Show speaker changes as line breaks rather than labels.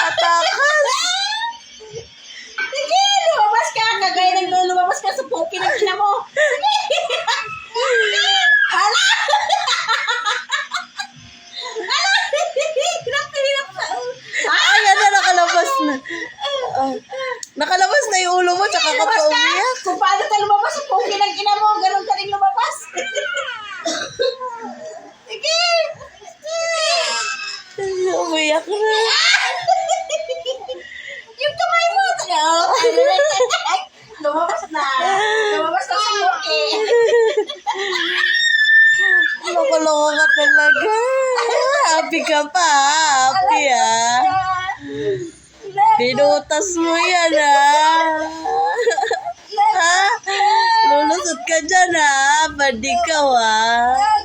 Atakas.
Sige, lumabas ka. Kagaya ng lumabas ka sa poki ng ina mo. Sige. Hala! Hala! Hirap.
Ay, ano, nakalabas na. Nakalabas na yung ulo mo, tsaka ka pa
Lumabas ka.
umiyak.
Kung paano ka lumabas sa poki ng ina mo, ganun ka rin lumabas. Sige.
Umiyak na.
Yung kamay mo. Lumabas na. Lumabas na sa poki.
Loko-loko ka talaga. Happy ka pa, happy Binutas mo yan, ha? Lulusot ka dyan, ha? Bandi ka, ha?